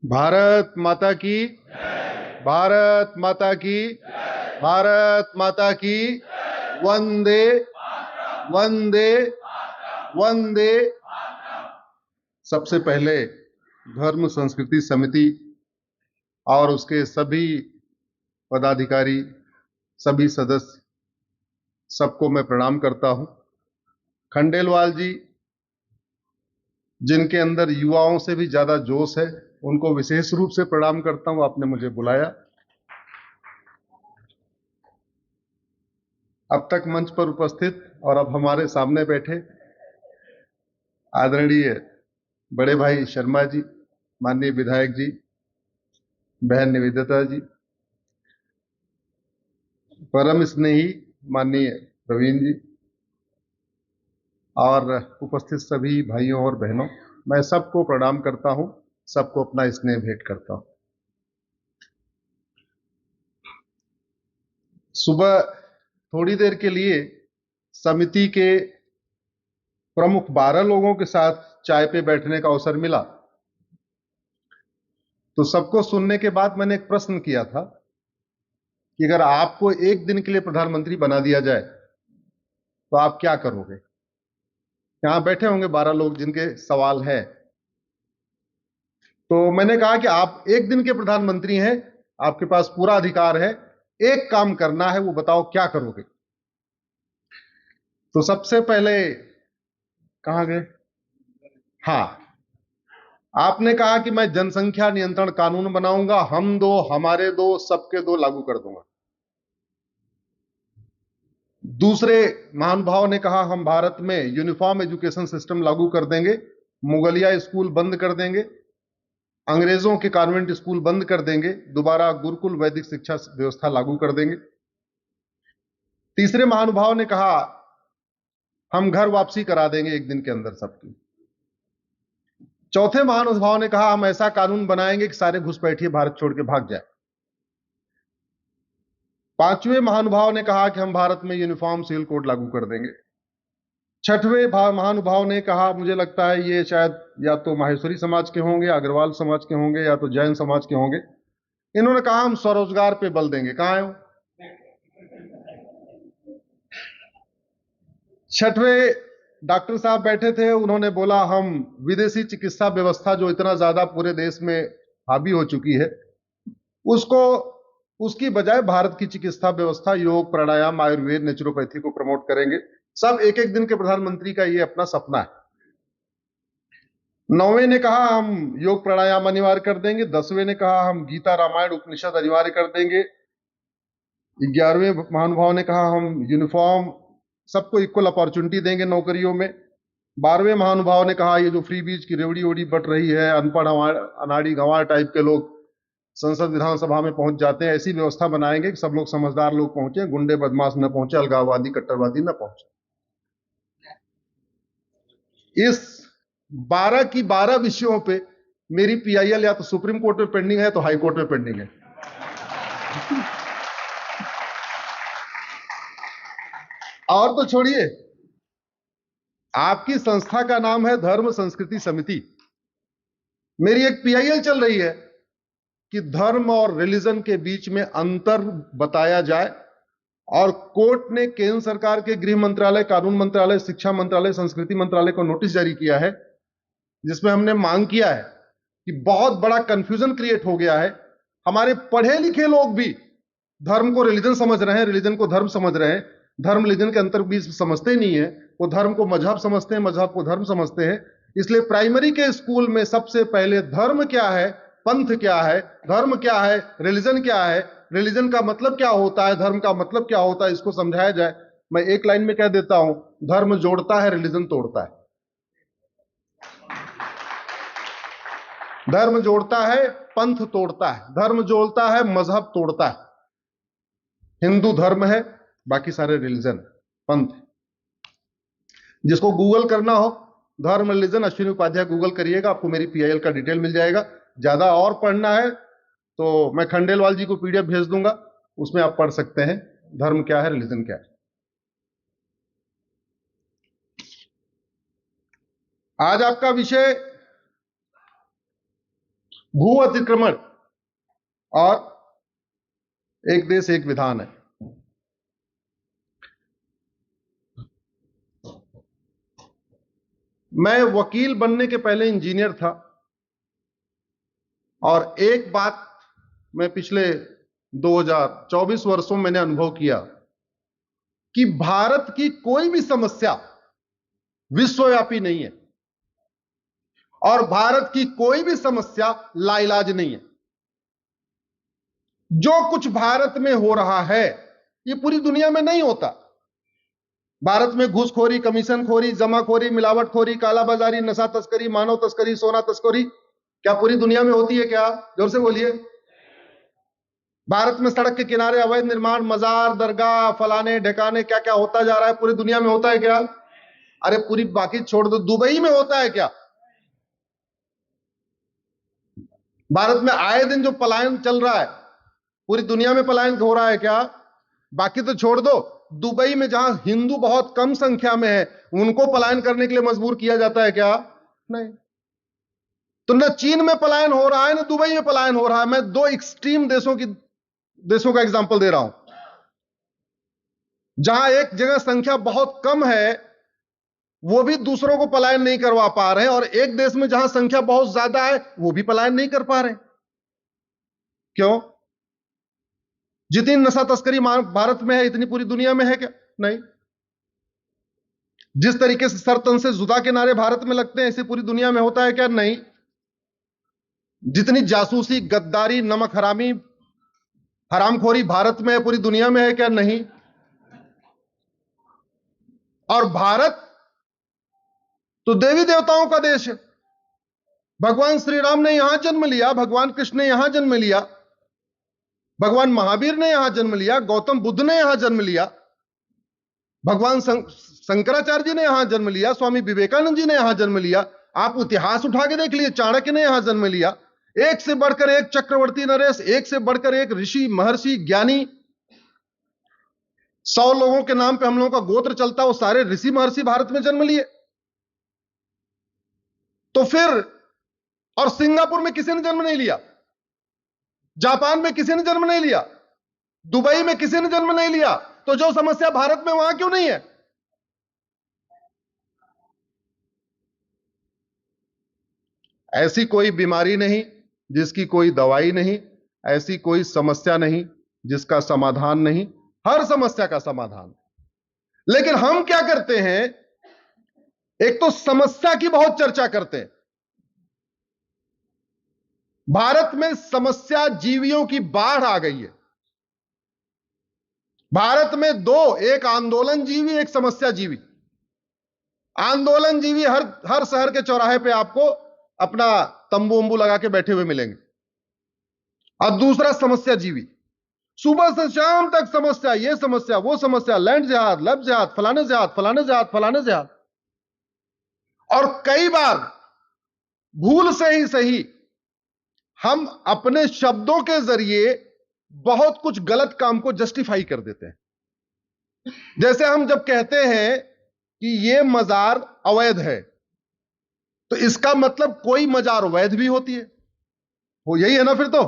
भारत माता की, भारत माता की, भारत माता की। वंदे वंदे वंदे। सबसे पहले धर्म संस्कृति समिति और उसके सभी पदाधिकारी, सभी सदस्य, सबको मैं प्रणाम करता हूं। खंडेलवाल जी, जिनके अंदर युवाओं से भी ज्यादा जोश है, उनको विशेष रूप से प्रणाम करता हूं। आपने मुझे बुलाया। अब तक मंच पर उपस्थित और अब हमारे सामने बैठे आदरणीय बड़े भाई शर्मा जी, माननीय विधायक जी, बहन निवेदिता जी, परम स्नेही माननीय प्रवीण जी और उपस्थित सभी भाइयों और बहनों, मैं सबको प्रणाम करता हूं, सबको अपना स्नेह भेंट करता हूं। सुबह थोड़ी देर के लिए समिति के प्रमुख 12 लोगों के साथ चाय पे बैठने का अवसर मिला, तो सबको सुनने के बाद मैंने एक प्रश्न किया था कि अगर आपको एक दिन के लिए प्रधानमंत्री बना दिया जाए तो आप क्या करोगे। यहां बैठे होंगे 12 लोग जिनके सवाल है, तो मैंने कहा कि आप एक दिन के प्रधानमंत्री हैं, आपके पास पूरा अधिकार है, एक काम करना है, वो बताओ क्या करोगे। तो सबसे पहले कहां गए, हाँ, आपने कहा कि मैं जनसंख्या नियंत्रण कानून बनाऊंगा, हम दो, हमारे दो, सबके दो लागू कर दूंगा। दूसरे महानुभाव ने कहा हम भारत में यूनिफॉर्म एजुकेशन सिस्टम लागू कर देंगे, मुगलिया स्कूल बंद कर देंगे, अंग्रेजों के कॉन्वेंट स्कूल बंद कर देंगे, दोबारा गुरुकुल वैदिक शिक्षा व्यवस्था लागू कर देंगे। तीसरे महानुभाव ने कहा हम घर वापसी करा देंगे एक दिन के अंदर सबकी। चौथे महानुभाव ने कहा हम ऐसा कानून बनाएंगे कि सारे घुसपैठिए भारत छोड़ के भाग जाए। पांचवें महानुभाव ने कहा कि हम भारत में यूनिफॉर्म सिविल कोड लागू कर देंगे। छठवें महानुभाव ने कहा, मुझे लगता है ये शायद या तो माहेश्वरी समाज के होंगे, अग्रवाल समाज के होंगे, या तो जैन समाज के होंगे, इन्होंने कहा हम स्वरोजगार पे बल देंगे। कहां है वो? छठवें डॉक्टर साहब बैठे थे, उन्होंने बोला हम विदेशी चिकित्सा व्यवस्था जो इतना ज्यादा पूरे देश में हावी हो चुकी है, उसको उसकी बजाय भारत की चिकित्सा व्यवस्था योग, प्राणायाम, आयुर्वेद, नेचुरोपैथी को प्रमोट करेंगे। सब एक एक दिन के प्रधानमंत्री का ये अपना सपना है। नौवें ने कहा हम योग प्राणायाम अनिवार्य कर देंगे। 10वें ने कहा हम गीता रामायण उपनिषद अनिवार्य कर देंगे। 11वें महानुभाव ने कहा हम यूनिफॉर्म, सबको इक्वल अपॉर्चुनिटी देंगे नौकरियों में। 12वें महानुभाव ने कहा ये जो फ्री बीज की रेवड़ी ओड़ी बट रही है, अनपढ़ अनाड़ी गंवार टाइप के लोग संसद विधानसभा में पहुंच जाते हैं, ऐसी व्यवस्था बनाएंगे कि सब लोग समझदार लोग पहुंचे, गुंडे बदमाश न पहुंचे, अलगाववादी कट्टरवादी न पहुंचे। इस 12 की 12 विषयों पे मेरी पीआईएल या तो सुप्रीम कोर्ट में पेंडिंग है तो हाई कोर्ट में पेंडिंग है। और तो छोड़िए, आपकी संस्था का नाम है धर्म संस्कृति समिति। मेरी एक पीआईएल चल रही है कि धर्म और रिलीजन के बीच में अंतर बताया जाए, और कोर्ट ने केंद्र सरकार के गृह मंत्रालय, कानून मंत्रालय, शिक्षा मंत्रालय, संस्कृति मंत्रालय को नोटिस जारी किया है, जिसमें हमने मांग किया है कि बहुत बड़ा कंफ्यूजन क्रिएट हो गया है। हमारे पढ़े लिखे लोग भी धर्म को रिलीजन समझ रहे हैं, रिलीजन को धर्म समझ रहे हैं, धर्म रिलीजन के अंतर बीच समझते नहीं है। वो धर्म को मजहब समझते हैं, मजहब को धर्म समझते हैं। इसलिए प्राइमरी के स्कूल में सबसे पहले धर्म क्या है, पंथ क्या है, धर्म क्या है, रिलीजन क्या है, रिलीजन का मतलब क्या होता है, धर्म का मतलब क्या होता है, इसको समझाया जाए। मैं एक लाइन में कह देता हूं, धर्म जोड़ता है, रिलीजन तोड़ता है। धर्म जोड़ता है, पंथ तोड़ता है। धर्म जोड़ता है, मजहब तोड़ता है। हिंदू धर्म है, बाकी सारे रिलीजन, पंथ। जिसको गूगल करना हो, धर्म रिलीजन अश्विनी उपाध्याय गूगल करिएगा, आपको मेरी पीआईएल का डिटेल मिल जाएगा। ज्यादा और पढ़ना है तो मैं खंडेलवाल जी को पीडीएफ भेज दूंगा, उसमें आप पढ़ सकते हैं धर्म क्या है, रिलीजन क्या है। आज आपका विषय भू अतिक्रमण और एक देश एक विधान है। मैं वकील बनने के पहले इंजीनियर था, और एक बात मैं पिछले 2024 वर्षों में मैंने अनुभव किया कि भारत की कोई भी समस्या विश्वव्यापी नहीं है और भारत की कोई भी समस्या लाइलाज नहीं है। जो कुछ भारत में हो रहा है ये पूरी दुनिया में नहीं होता। भारत में घूसखोरी, कमीशनखोरी, जमाखोरी, मिलावटखोरी, कालाबाजारी, नशा तस्करी, मानव तस्करी, सोना तस्करी क्या पूरी दुनिया में होती है क्या? जोर से बोलिए। भारत में सड़क के किनारे अवैध निर्माण, मजार, दरगाह, फलाने ढिकाने क्या क्या होता जा रहा है, पूरी दुनिया में होता है क्या? अरे पूरी बाकी छोड़ दो, दुबई में होता है क्या? भारत में आए दिन जो पलायन चल रहा है, पूरी दुनिया में पलायन हो रहा है क्या? बाकी तो छोड़ दो, दुबई में जहां हिंदू बहुत कम संख्या में है उनको पलायन करने के लिए मजबूर किया जाता है क्या? नहीं। तो न चीन में पलायन हो रहा है न दुबई में पलायन हो रहा है। मैं दो एक्सट्रीम देशों का एग्जांपल दे रहा हूं। जहां एक जगह संख्या बहुत कम है वो भी दूसरों को पलायन नहीं करवा पा रहे हैं, और एक देश में जहां संख्या बहुत ज्यादा है वो भी पलायन नहीं कर पा रहे। क्यों? जितनी नशा तस्करी भारत में है इतनी पूरी दुनिया में है क्या? नहीं। जिस तरीके से सरतन से जुदा के नारे भारत में लगते हैं ऐसे पूरी दुनिया में होता है क्या? नहीं। जितनी जासूसी, गद्दारी, नमक हरामी, हरामखोरी भारत में है पूरी दुनिया में है क्या? नहीं। और भारत तो देवी देवताओं का देश है। भगवान श्री राम ने यहां जन्म लिया, भगवान कृष्ण ने यहां जन्म लिया, भगवान महावीर ने यहां जन्म लिया, गौतम बुद्ध ने यहां जन्म लिया, भगवान शंकराचार्य जी ने यहां जन्म लिया, स्वामी विवेकानंद जी ने यहां जन्म लिया। आप इतिहास उठा के देख लिए, चाणक्य ने यहां जन्म लिया। एक से बढ़कर एक चक्रवर्ती नरेश, एक से बढ़कर एक ऋषि, महर्षि, ज्ञानी। 100 लोगों के नाम पे हम लोगों का गोत्र चलता, वो सारे ऋषि महर्षि भारत में जन्म लिए। तो फिर और सिंगापुर में किसी ने जन्म नहीं लिया, जापान में किसी ने जन्म नहीं लिया, दुबई में किसी ने जन्म नहीं लिया। तो जो समस्या भारत में वहां क्यों नहीं है? ऐसी कोई बीमारी नहीं जिसकी कोई दवाई नहीं, ऐसी कोई समस्या नहीं जिसका समाधान नहीं। हर समस्या का समाधान। लेकिन हम क्या करते हैं, एक तो समस्या की बहुत चर्चा करते हैं। भारत में समस्या जीवियों की बाढ़ आ गई है। भारत में दो, एक आंदोलन जीवी, एक समस्या जीवी। आंदोलन जीवी हर शहर के चौराहे पे आपको अपना तंबू वंबू लगा के बैठे हुए मिलेंगे, और दूसरा समस्या जीवी। सुबह से शाम तक समस्या, ये समस्या, वो समस्या, लैंड जिहाद, लब जिहाद, फलाने जिहाद, फलाने जिहाद, फलाने जिहाद। और कई बार भूल से ही सही हम अपने शब्दों के जरिए बहुत कुछ गलत काम को जस्टिफाई कर देते हैं। जैसे हम जब कहते हैं कि ये मजार अवैध है, तो इसका मतलब कोई मजार वैध भी होती है, वो यही है ना? फिर तो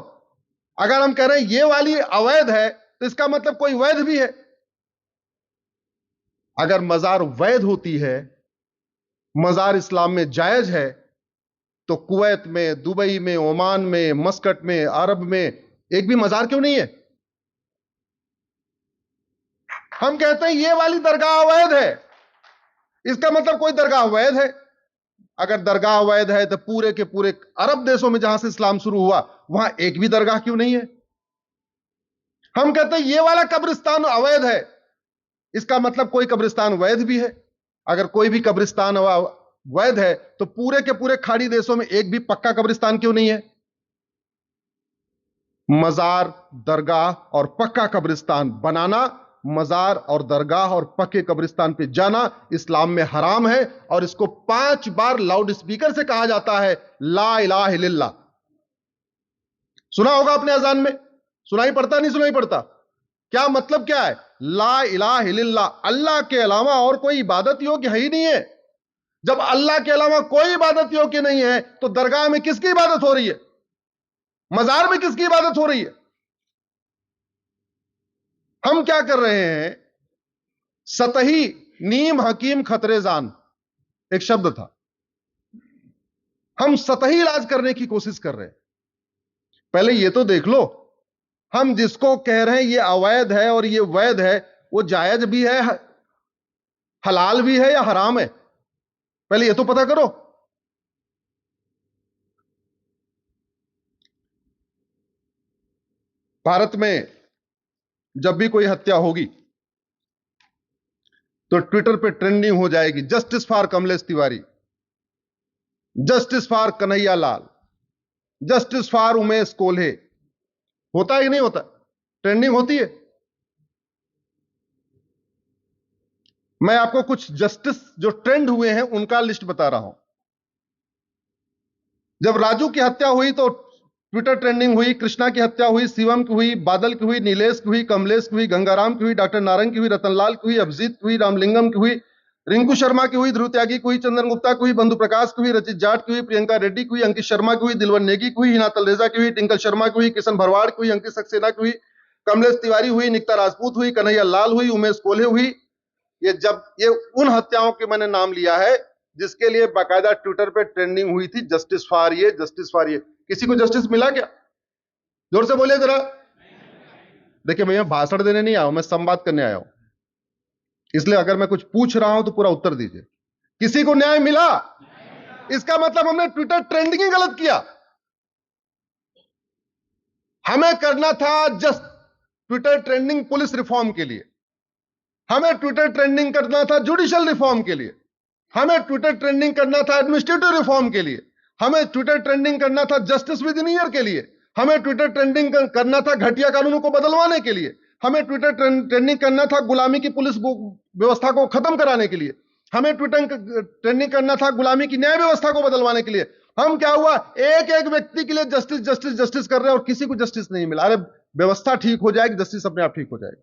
अगर हम कह रहे हैं ये वाली अवैध है तो इसका मतलब कोई वैध भी है। अगर मजार वैध होती है, मजार इस्लाम में जायज है, तो कुवैत में, दुबई में, ओमान में, मस्कट में, अरब में एक भी मजार क्यों नहीं है? हम कहते हैं ये वाली दरगाह अवैध है, इसका मतलब कोई दरगाह वैध है। अगर दरगाह वैध है तो पूरे के पूरे अरब देशों में जहां से इस्लाम शुरू हुआ वहां एक भी दरगाह क्यों नहीं है? हम कहते हैं ये वाला कब्रिस्तान अवैध है, इसका मतलब कोई कब्रिस्तान वैध भी है। अगर कोई भी कब्रिस्तान वैध है तो पूरे के पूरे खाड़ी देशों में एक भी पक्का कब्रिस्तान क्यों नहीं है? मजार, दरगाह और पक्का कब्रिस्तान बनाना, मजार और दरगाह और पक्के कब्रिस्तान पे जाना इस्लाम में हराम है, और इसको 5 बार लाउड स्पीकर से कहा जाता है, ला इलाहा इल्लल्लाह। सुना होगा आपने अजान में, सुनाई पड़ता नहीं सुनाई पड़ता? क्या मतलब क्या है? ला इलाहा इल्लल्लाह, अल्लाह के अलावा और कोई इबादत योग्य है ही नहीं है। जब अल्लाह के अलावा कोई इबादत योग्य नहीं है तो दरगाह में किसकी इबादत हो रही है? मजार में किसकी इबादत हो रही है? हम क्या कर रहे हैं? सतही नीम हकीम खतरे जान एक शब्द था। हम सतही इलाज करने की कोशिश कर रहे हैं। पहले ये तो देख लो, हम जिसको कह रहे हैं ये अवैध है और ये वैध है, वो जायज भी है, हलाल भी है या हराम है? पहले ये तो पता करो। भारत में जब भी कोई हत्या होगी तो ट्विटर पे ट्रेंडिंग हो जाएगी, justice for Kamlesh Tiwari, justice for Kanhaiya Lal, justice for Umesh Kolhe. होता है कि नहीं होता? ट्रेंडिंग होती है। मैं आपको कुछ जस्टिस जो ट्रेंड हुए हैं उनका लिस्ट बता रहा हूं। जब राजू की हत्या हुई तो ट्विटर ट्रेंडिंग हुई, कृष्णा की हत्या हुई, शिवम की हुई, बादल की हुई, नीलेश की हुई, कमलेश की हुई, गंगाराम की हुई, डॉक्टर नारंग की हुई, रतनलाल की हुई, अभिजीत की हुई, रामलिंगम की हुई, रिंकू शर्मा की हुई, ध्रुव त्यागी की हुई, चंदन गुप्ता की हुई, बंधु प्रकाश की हुई, रचित जाट की हुई, प्रियंका रेड्डी की हुई, अंकित शर्मा की हुई, दिलवन नेगी की हुई, हिना तलरेजा की हुई, टिंकल शर्मा की हुई, किशन भरवाड़ की हुई, अंकित सक्सेना की हुई, कमलेश तिवारी हुई, निकिता राजपूत हुई, कन्हैया लाल हुई, उमेश कोल्हे हुई। ये उन हत्याओं के मैंने नाम लिया है जिसके लिए बाकायदा ट्विटर पे ट्रेंडिंग हुई थी, जस्टिस फॉर ये, जस्टिस फॉर ये। किसी को जस्टिस मिला क्या? जोर से बोलिए जरा। देखिए भैया, भाषण देने नहीं आया हूं, मैं संवाद करने आया हूं, इसलिए अगर मैं कुछ पूछ रहा हूं तो पूरा उत्तर दीजिए। किसी को न्याय मिला? इसका मतलब हमने ट्विटर ट्रेंडिंग ही गलत किया। हमें करना था just Twitter trending police reform के लिए, हमें ट्विटर ट्रेंडिंग करना था जुडिशियल रिफॉर्म के लिए, हमें ट्विटर ट्रेंडिंग करना था एडमिनिस्ट्रेटिव रिफॉर्म के लिए, हमें ट्विटर ट्रेंडिंग करना था जस्टिस विद इन ईयर के लिए, हमें ट्विटर ट्रेंडिंग करना था घटिया कानूनों को बदलवाने के लिए, हमें ट्विटर ट्रेंडिंग करना था गुलामी की पुलिस व्यवस्था को खत्म कराने के लिए, हमें ट्विटर ट्रेंडिंग करना था गुलामी की न्याय व्यवस्था को बदलवाने के लिए। हम क्या हुआ, एक एक व्यक्ति के लिए जस्टिस जस्टिस जस्टिस कर रहे हैं और किसी को जस्टिस नहीं मिला। अरे व्यवस्था ठीक हो जाएगी, जस्टिस अपने आप ठीक हो जाएगी।